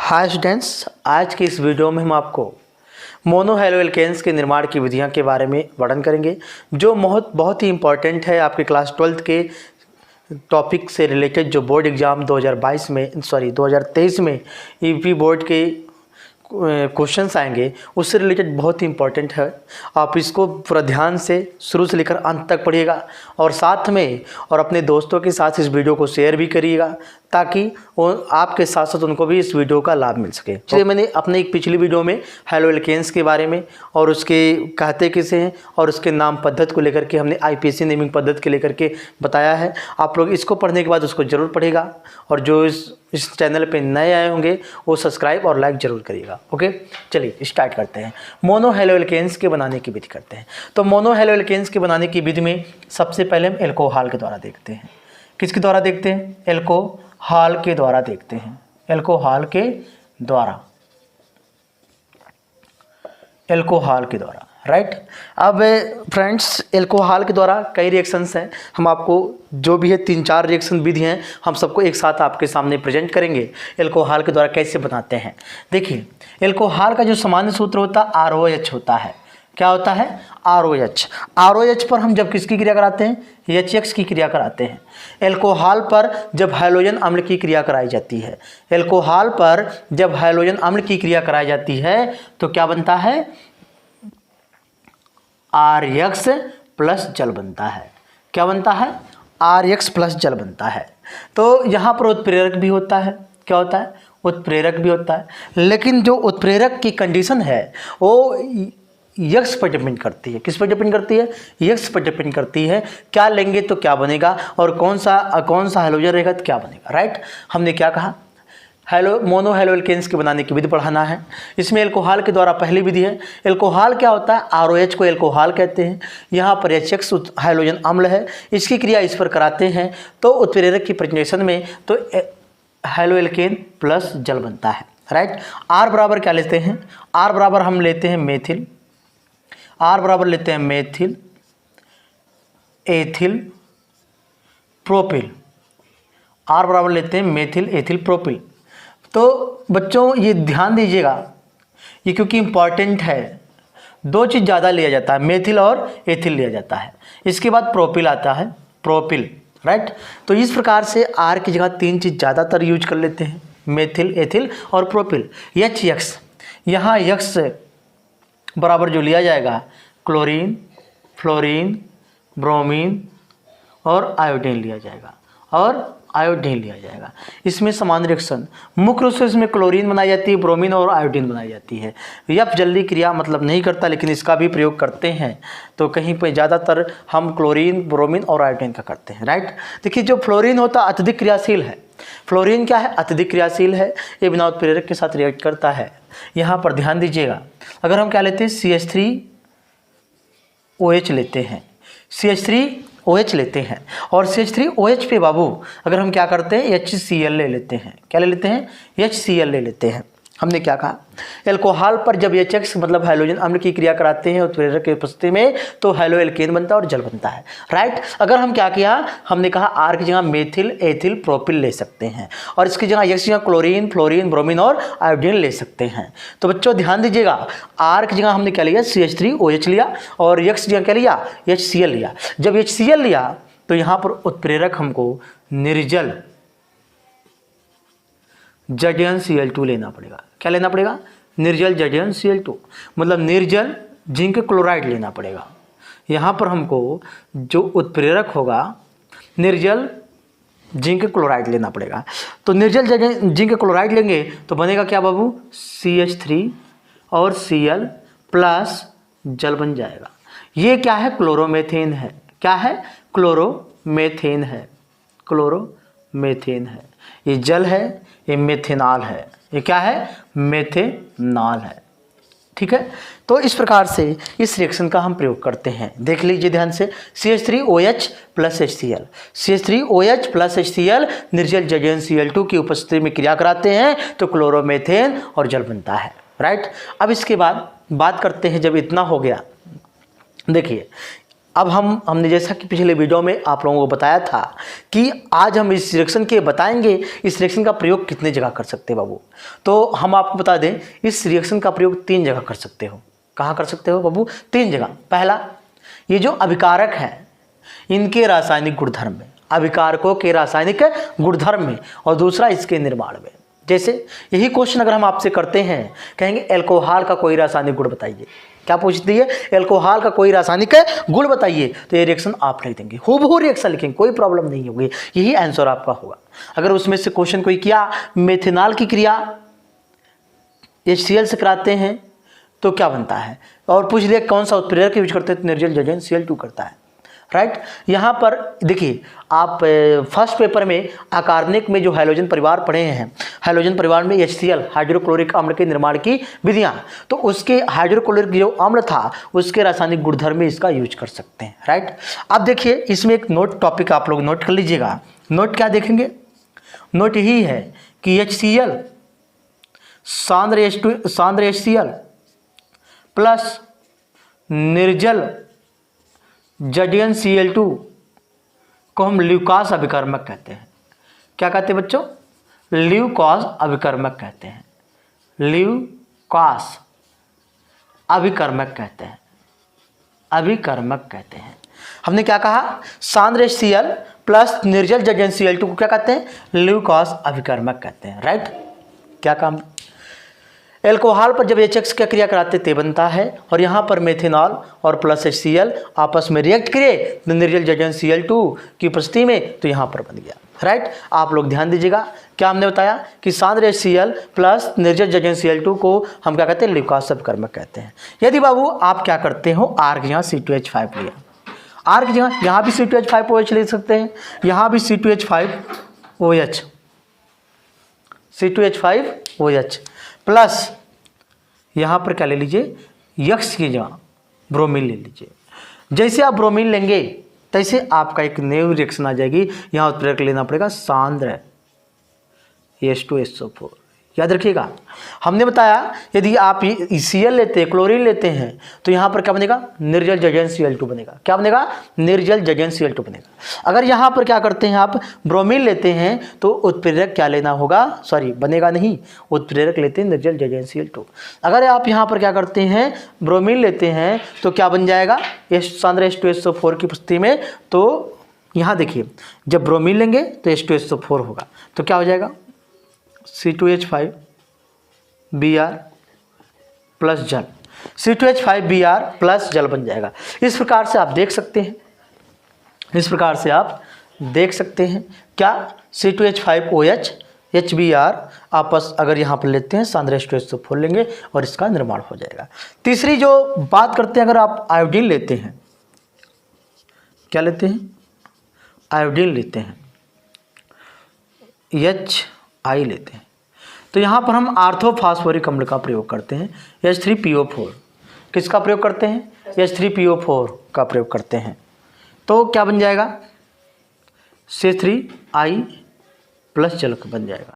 Hi students, आज के इस वीडियो में हम आपको मोनो हैलो एल्केन्स के निर्माण की विधियां के बारे में वर्णन करेंगे, जो बहुत ही इम्पॉर्टेंट है आपके क्लास 12th के टॉपिक से रिलेटेड। जो बोर्ड एग्ज़ाम 2023 में यूपी बोर्ड के क्वेश्चंस आएंगे उससे रिलेटेड बहुत ही इम्पॉर्टेंट है। आप इसको पूरा ध्यान से शुरू से लेकर अंत तक पढ़िएगा और साथ में और अपने दोस्तों के साथ इस वीडियो को शेयर भी करिएगा ताकि वो आपके साथ साथ उनको भी इस वीडियो का लाभ मिल सके। इसलिए मैंने अपने एक पिछली वीडियो में हैलो एल्केन्स के बारे में और उसके कहते किसे हैं और उसके नाम पद्धति को लेकर के हमने आईपीसी नेमिंग पद्धति के लेकर के बताया है। आप लोग इसको पढ़ने के बाद उसको ज़रूर पढ़ेगा और जो इस चैनल पे नए आए होंगे वो सब्सक्राइब और लाइक ज़रूर करिएगा। ओके, चलिए स्टार्ट करते हैं। मोनो हैलो एल्केन्स के बनाने की विधि करते हैं। तो मोनो हैलो एल्केन्स के बनाने की विधि में सबसे पहले हम एल्कोहल के द्वारा देखते हैं। किसके द्वारा देखते हैं? एल्कोहल के द्वारा देखते हैं। एल्कोहल के द्वारा, एल्कोहल के द्वारा, राइट। अब फ्रेंड्स, एल्कोहल के द्वारा कई रिएक्शंस हैं। हम आपको जो भी है 3-4 रिएक्शन विधि हैं, हम सबको एक साथ आपके सामने प्रेजेंट करेंगे। एल्कोहल के द्वारा कैसे बनाते हैं, देखिए। एल्कोहल का जो सामान्य सूत्र होता है ROH होता है। क्या होता है? ROH। ROH पर हम जब किसकी क्रिया कराते हैं? HX की क्रिया कराते हैं। एल्कोहल पर जब हाइड्रोजन अम्ल की क्रिया कराई जाती है, एल्कोहल पर जब हाइड्रोजन अम्ल की क्रिया कराई जाती है तो क्या बनता है? RX प्लस जल बनता है। क्या बनता है? RX प्लस जल बनता है। तो यहाँ पर उत्प्रेरक भी होता है। क्या होता है? उत्प्रेरक भी होता है। लेकिन जो उत्प्रेरक की कंडीशन है वो यक्स पर डिपेंड करती है। किस पर डिपेंड करती है? यक्स पर डिपेंड करती है। क्या लेंगे तो क्या बनेगा और कौन सा हाइड्रोजन रहेगा तो क्या बनेगा, राइट। हमने क्या कहा? मोनो हैलो एल्केन्स के बनाने की विधि पढ़ाना है। इसमें एल्कोहल के द्वारा पहली विधि है। एल्कोहल क्या होता है? ROH को एल्कोहल कहते हैं। यहाँ पर HX हाइड्रोजन अम्ल है, इसकी क्रिया इस पर कराते हैं तो उत्प्रेरक की प्रेजेंटेशन में तो हैलो एल्केन प्लस जल बनता है, राइट। R बराबर क्या लेते हैं? R बराबर हम लेते हैं मेथिल। R बराबर लेते हैं मेथिल एथिल प्रोपिल। R बराबर लेते हैं मेथिल एथिल प्रोपिल। तो बच्चों ये ध्यान दीजिएगा, ये क्योंकि इम्पॉर्टेंट है। 2 चीज़ ज़्यादा लिया जाता है, मेथिल और एथिल लिया जाता है। इसके बाद प्रोपिल आता है, प्रोपिल, राइट। तो इस प्रकार से R की जगह 3 चीज़ ज़्यादातर यूज कर लेते हैं, मेथिल एथिल और प्रोपिल। HX, यहाँ यक्स बराबर जो लिया जाएगा क्लोरीन, फ्लोरीन, ब्रोमीन और आयोडीन लिया जाएगा इसमें समान रिएक्शन मुख्य रूप से इसमें क्लोरीन बनाई जाती है, ब्रोमीन और आयोडीन बनाई जाती है। यह जल्दी क्रिया मतलब नहीं करता, लेकिन इसका भी प्रयोग करते हैं। तो कहीं पे ज़्यादातर हम क्लोरीन, ब्रोमीन और आयोडीन का करते हैं, राइट। देखिए, जो फ्लोरीन होता है अत्यधिक क्रियाशील है। फ्लोरीन क्या है? अत्यधिक क्रियाशील है। ये बिना उत्प्रेरक के साथ रिएक्ट करता है। यहाँ पर ध्यान दीजिएगा, अगर हम क्या लेते हैं? CH3OH लेते हैं, CH3OH लेते हैं और CH3OH पे बाबू अगर हम क्या करते हैं? HCl ले लेते हैं। क्या ले लेते हैं? HCl ले लेते हैं। हमने क्या कहा? एल्कोहल पर जब HX मतलब हाइड्रोजन अम्ल की क्रिया कराते हैं उत्प्रेरक की उपस्थिति में तो हैलो एल्केन बनता है और जल बनता है, राइट। अगर हम क्या किया? हमने कहा R की जगह मेथिल एथिल प्रोपिल ले सकते हैं और इसकी जगह X की जगह क्लोरीन, फ्लोरीन, ब्रोमीन और आयोडीन ले सकते हैं। तो बच्चों ध्यान दीजिएगा, R की जगह हमने क्या लिया? CH3OH लिया और X की जगह क्या लिया? HCl लिया। जब HCl लिया तो यहाँ पर उत्प्रेरक हमको निर्जल ZnCl2 लेना पड़ेगा। क्या लेना पड़ेगा? निर्जल ZnCl2 मतलब निर्जल जिंक क्लोराइड लेना पड़ेगा। यहाँ पर हमको जो उत्प्रेरक होगा निर्जल जिंक क्लोराइड लेना पड़ेगा। तो निर्जल जिंक क्लोराइड लेंगे तो बनेगा क्या बाबू? CH3 और Cl प्लस जल बन जाएगा। ये क्या है? क्लोरोमेथेन है। क्या है? क्लोरोमेथेन है। क्लोरोमेथेन है। ये जल है, ये मेथेनॉल है। ये क्या है? मेथेनॉल है, ठीक है। तो इस प्रकार से इस रिएक्शन का हम प्रयोग करते हैं। देख लीजिए ध्यान से, CH3OH plus HCl, CH3OH plus HCl निर्जल ZnCl2 की उपस्थिति में क्रिया कराते हैं तो क्लोरोमेथेन और जल बनता है, राइट। अब इसके बाद बात करते हैं, जब इतना हो गया, देखिए अब हमने जैसा कि पिछले वीडियो में आप लोगों को बताया था कि आज हम इस रिएक्शन के बताएंगे इस रिएक्शन का प्रयोग कितने जगह कर सकते हैं बाबू। तो हम आपको बता दें इस रिएक्शन का प्रयोग 3 जगह कर सकते हो। कहाँ कर सकते हो बाबू? 3 जगह। पहला, ये जो अभिकारक हैं इनके रासायनिक गुणधर्म में, अभिकारकों के रासायनिक गुणधर्म में, और दूसरा इसके निर्माण में। जैसे यही क्वेश्चन अगर हम आपसे करते हैं, कहेंगे एल्कोहल का कोई रासायनिक गुण बताइए। क्या पूछती है? एल्कोहल का कोई रासायनिक गुण बताइए। तो ये रिएक्शन आप लिख देंगे, हूबहू रिएक्शन लिखेंगे, कोई प्रॉब्लम नहीं होगी, यही आंसर आपका होगा। अगर उसमें से क्वेश्चन कोई किया मेथेनॉल की क्रिया HCl से कराते हैं तो क्या बनता है, और पूछ लिया कौन सा उत्प्रेरक यूज करते हैं तो निर्जल जजन Cl2 करता है। राइट, यहाँ पर देखिए आप फर्स्ट पेपर में अकार्बनिक में जो हाइड्रोजन परिवार पढ़े हैं, हाइड्रोजन परिवार में HCl हाइड्रोक्लोरिक अम्ल के निर्माण की विधियाँ, तो उसके हाइड्रोक्लोरिक जो अम्ल था उसके रासायनिक गुणधर्म में इसका यूज कर सकते हैं। राइट, अब देखिए इसमें एक नोट टॉपिक आप लोग नोट कर लीजिएगा। नोट क्या देखेंगे? नोट यही है कि HCl सांद्र HCl प्लस निर्जल जडियन Cl2 को हम ल्यूकास अभिकर्मक कहते हैं। क्या कहते हैं बच्चों? ल्यूकास अभिकर्मक कहते हैं। ल्यूकास अभिकर्मक कहते हैं, अभिकर्मक कहते हैं। हमने क्या कहा? सांद्र HCl प्लस निर्जल जडियन Cl2 को क्या कहते हैं? ल्यूकास अभिकर्मक कहते हैं। राइट, क्या काम? एल्कोहल पर जब HX क्या क्रिया कराते ते बनता है, और यहाँ पर मेथेनॉल और प्लस HCl आपस में रिएक्ट करे निर्जल जजन Cl2 की उपस्थिति में, तो यहाँ पर बन गया। राइट, आप लोग ध्यान दीजिएगा क्या हमने बताया कि सांद्र HCl प्लस निर्जल जजन Cl2 को हम क्या कहते हैं? ल्यूकास अभिकर्मक कहते हैं। यदि बाबू आप क्या करते हो, आर्क यहाँ C2H5 लिया, आर्क जगह यहाँ भी C2H5OH ले सकते हैं, यहाँ भी C2H5OH, C2H5OH प्लस यहाँ पर क्या ले लीजिए? यक्स की जगह ब्रोमीन ले लीजिए। जैसे आप ब्रोमीन लेंगे तैसे आपका एक नई रिएक्शन आ जाएगी। यहाँ उत्प्रेरक लेना पड़ेगा सांद्र H2SO4। याद रखिएगा, हमने बताया यदि आप Cl लेते हैं, क्लोरीन लेते हैं, तो यहाँ पर क्या बनेगा? निर्जल जजन Cl2 बनेगा। क्या बनेगा? निर्जल जजन Cl2 बनेगा। अगर यहाँ पर क्या करते हैं, आप ब्रोमीन लेते हैं तो उत्प्रेरक क्या लेना होगा? सॉरी, बनेगा नहीं, उत्प्रेरक लेते हैं निर्जल जजन Cl2। अगर आप यहाँ पर क्या करते हैं, ब्रोमीन लेते हैं, तो क्या बन जाएगा? सांद्र H2SO4 की उपस्थिति में। तो यहाँ देखिए जब ब्रोमीन लेंगे तो H2SO4 होगा, तो क्या हो जाएगा? C2H5Br प्लस जल, C2H5Br प्लस जल बन जाएगा। इस प्रकार से आप देख सकते हैं, इस प्रकार से आप देख सकते हैं क्या? C2H5OH HBr आपस अगर यहाँ पर लेते हैं सांद्र H2SO4 लेंगे और इसका निर्माण हो जाएगा। तीसरी जो बात करते हैं, अगर आप आयोडीन लेते हैं, क्या लेते हैं? आयोडीन लेते हैं, HI लेते हैं, तो यहाँ पर हम आर्थोफास्फोरिक अम्ल का प्रयोग करते हैं, H3PO4। किसका प्रयोग करते हैं? H3PO4 का प्रयोग करते हैं। तो क्या बन जाएगा? C3I प्लस जल बन जाएगा।